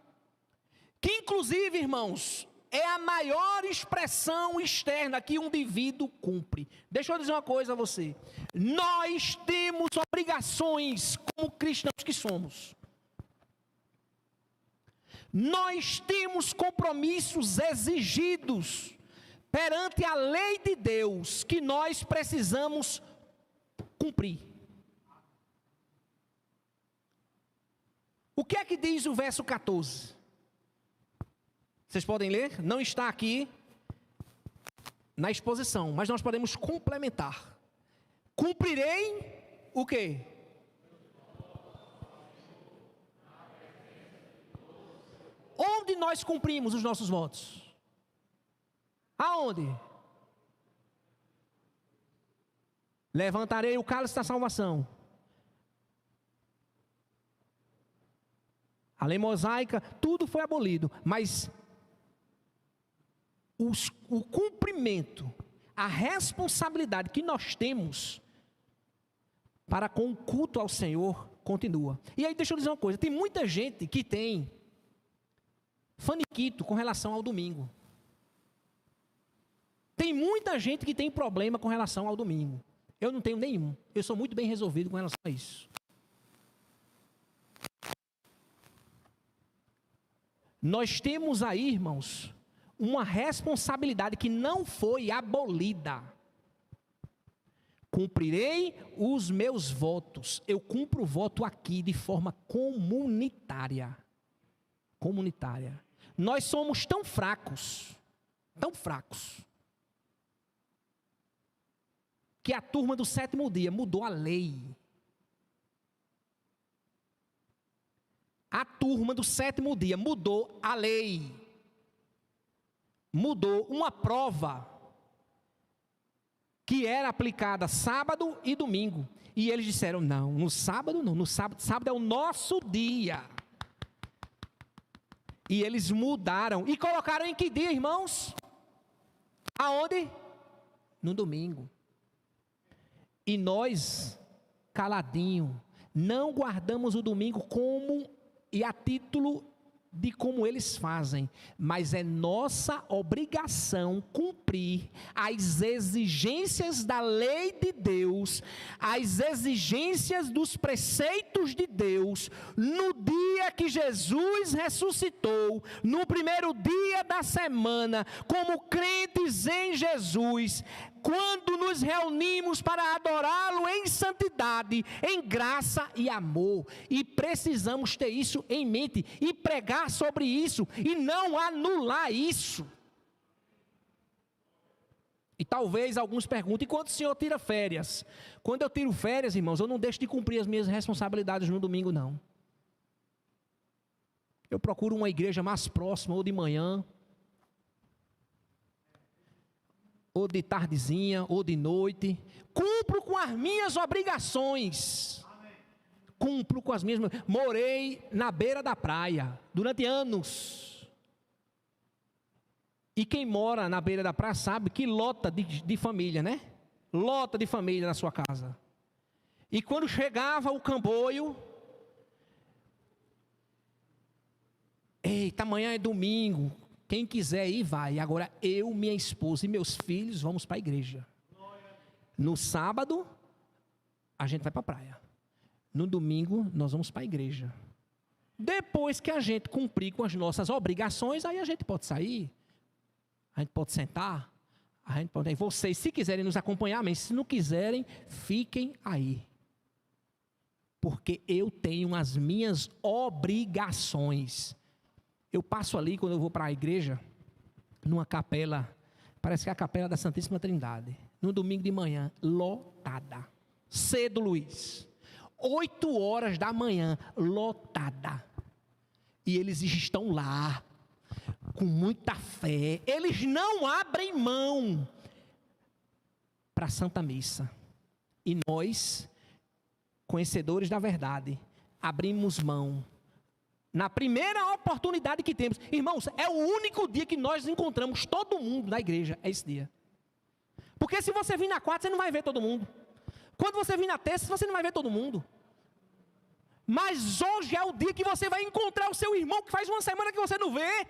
Que inclusive, irmãos, é a maior expressão externa que um indivíduo cumpre. Deixa eu dizer uma coisa a você. Nós temos obrigações como cristãos que somos. Nós temos compromissos exigidos perante a lei de Deus que nós precisamos cumprir. O que é que diz o verso 14? Vocês podem ler? Não está aqui na exposição, mas nós podemos complementar. Cumprirei o quê? Onde nós cumprimos os nossos votos? Aonde? Levantarei o cálice da salvação. A lei mosaica, tudo foi abolido, mas o cumprimento, a responsabilidade que nós temos para com o culto ao Senhor continua. E aí deixa eu dizer uma coisa, tem muita gente que tem faniquito com relação ao domingo. Tem muita gente que tem problema com relação ao domingo. Eu não tenho nenhum. Eu sou muito bem resolvido com relação a isso. Nós temos aí, irmãos, uma responsabilidade que não foi abolida. Cumprirei os meus votos. Eu cumpro o voto aqui de forma comunitária. Comunitária. Nós somos tão fracos, que a turma do sétimo dia mudou a lei. A turma do sétimo dia mudou a lei. Mudou uma prova que era aplicada sábado e domingo. E eles disseram, não, no sábado não, no sábado é o nosso dia. E eles mudaram e colocaram em que dia, irmãos? Aonde? No domingo. E nós, caladinho, não guardamos o domingo como e a título de como eles fazem, mas é nossa obrigação cumprir as exigências da lei de Deus, as exigências dos preceitos de Deus, no dia que Jesus ressuscitou, no primeiro dia da semana, como crentes em Jesus, quando nos reunimos para adorá-lo em santidade, em graça e amor, e precisamos ter isso em mente, e pregar sobre isso, e não anular isso. E talvez alguns perguntem, quando o senhor tira férias? Quando eu tiro férias, irmãos, eu não deixo de cumprir as minhas responsabilidades no domingo, não. Eu procuro uma igreja mais próxima, ou de manhã, ou de tardezinha, ou de noite. Cumpro com as minhas obrigações. Cumpro com as minhas. Morei na beira da praia durante anos. E quem mora na beira da praia sabe que lota de família, né? Lota de família na sua casa. E quando chegava o camboio, eita, amanhã é domingo. Quem quiser ir, vai. Agora eu, minha esposa e meus filhos vamos para a igreja. No sábado, a gente vai para a praia. No domingo, nós vamos para a igreja. Depois que a gente cumprir com as nossas obrigações, aí a gente pode sair. A gente pode sentar. A gente pode... Vocês, se quiserem nos acompanhar, amém. Se não quiserem, fiquem aí. Porque eu tenho as minhas obrigações. Eu passo ali, quando eu vou para a igreja, numa capela, parece que é a capela da Santíssima Trindade, no domingo de manhã, lotada, cedo, Luiz, 8 horas da manhã, lotada, e eles estão lá, com muita fé, eles não abrem mão para a Santa Missa, e nós, conhecedores da verdade, abrimos mão, na primeira oportunidade que temos. Irmãos, é o único dia que nós encontramos todo mundo na igreja, é esse dia. Porque se você vir na quarta, você não vai ver todo mundo. Quando você vir na terça, você não vai ver todo mundo. Mas hoje é o dia que você vai encontrar o seu irmão que faz uma semana que você não vê.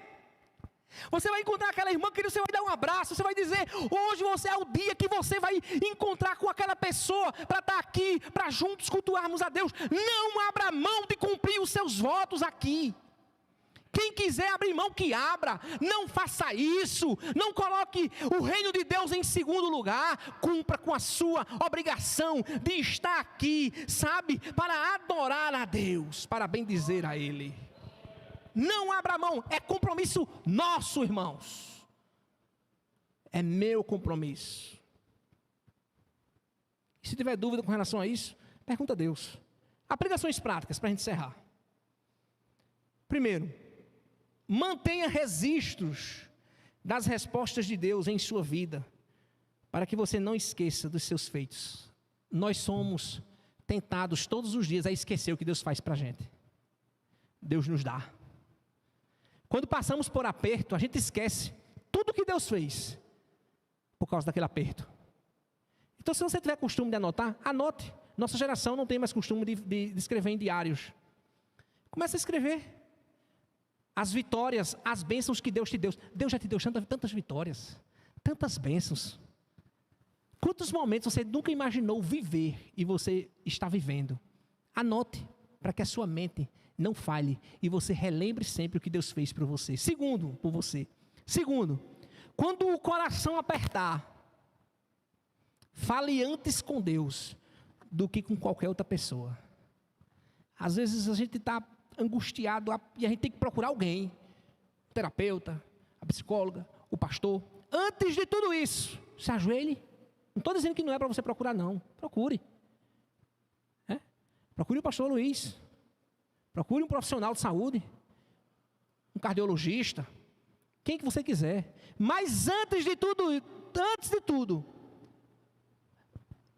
Você vai encontrar aquela irmã que você vai dar um abraço, você vai dizer, hoje você é o dia que você vai encontrar com aquela pessoa para estar aqui, para juntos cultuarmos a Deus. Não abra mão de cumprir os seus votos aqui. Quem quiser abrir mão, que abra. Não faça isso. Não coloque o reino de Deus em segundo lugar. Cumpra com a sua obrigação de estar aqui, sabe, para adorar a Deus, para bendizer a Ele. Não abra mão, é compromisso nosso, irmãos. É meu compromisso. E se tiver dúvida com relação a isso, pergunta a Deus. Aplicações práticas para a gente encerrar. Primeiro, mantenha registros das respostas de Deus em sua vida, para que você não esqueça dos seus feitos. Nós somos tentados todos os dias a esquecer o que Deus faz para a gente. Deus nos dá. Quando passamos por aperto, a gente esquece tudo que Deus fez por causa daquele aperto. Então, se você tiver costume de anotar, anote. Nossa geração não tem mais costume de escrever em diários. Comece a escrever as vitórias, as bênçãos que Deus te deu. Deus já te deu tantas vitórias, tantas bênçãos. Quantos momentos você nunca imaginou viver e você está vivendo? Anote, para que a sua mente não falhe e você relembre sempre o que Deus fez por você. Segundo, quando o coração apertar, fale antes com Deus do que com qualquer outra pessoa. Às vezes a gente está angustiado e a gente tem que procurar alguém, o terapeuta, a psicóloga, o pastor. Antes de tudo isso, se ajoelhe. Não estou dizendo que não é para você procurar, não. Procure. Procure o pastor Luiz. Procure um profissional de saúde, um cardiologista, quem que você quiser. Mas antes de tudo,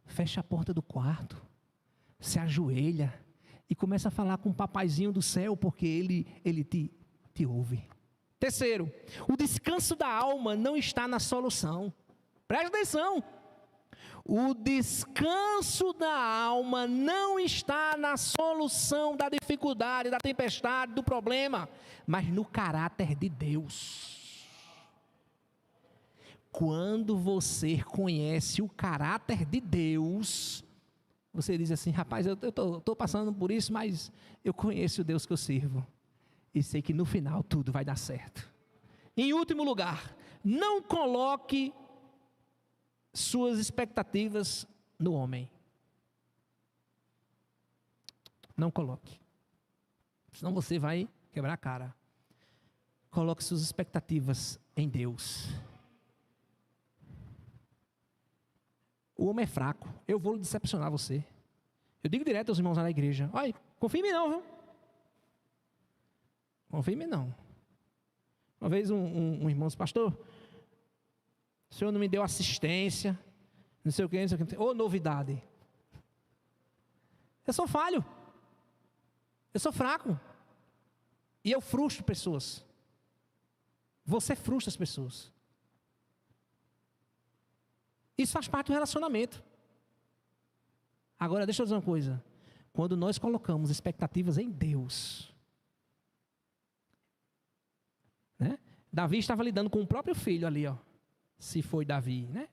feche a porta do quarto, se ajoelha e começa a falar com o papaizinho do céu, porque ele te ouve. Terceiro, o descanso da alma não está na solução. Preste atenção. O descanso da alma não está na solução da dificuldade, da tempestade, do problema, mas no caráter de Deus. Quando você conhece o caráter de Deus, você diz assim, rapaz, eu estou passando por isso, mas eu conheço o Deus que eu sirvo, e sei que no final tudo vai dar certo. Em último lugar, não coloque suas expectativas no homem. Não coloque. Senão você vai quebrar a cara. Coloque suas expectativas em Deus. O homem é fraco. Eu vou decepcionar você. Eu digo direto aos irmãos lá na igreja. Olha, confia em mim não, viu? Confia em mim não. Uma vez um irmão disse, pastor, o senhor não me deu assistência, não sei o que, não sei o que. Ô, novidade. Eu sou falho. Eu sou fraco. E eu frustro pessoas. Você frustra as pessoas. Isso faz parte do relacionamento. Agora, deixa eu dizer uma coisa. Quando nós colocamos expectativas em Deus, né? Davi estava lidando com o próprio filho ali, ó. Se foi Davi, né?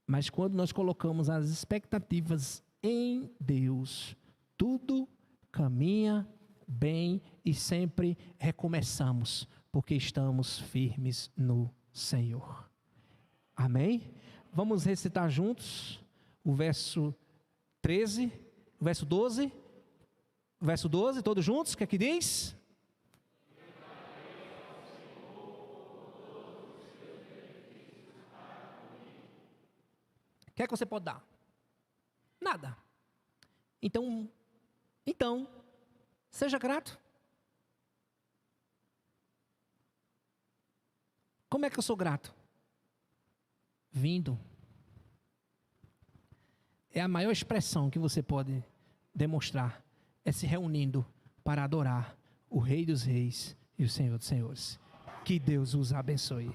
Mas quando nós colocamos as expectativas em Deus, tudo caminha bem e sempre recomeçamos, porque estamos firmes no Senhor. Amém? Vamos recitar juntos o verso 13, o verso 12, todos juntos, o que é que diz? que é que você pode dar? Nada. Então, seja grato. Como é que eu sou grato? Vindo. É a maior expressão que você pode demonstrar, é se reunindo para adorar o Rei dos Reis e o Senhor dos Senhores. Que Deus os abençoe.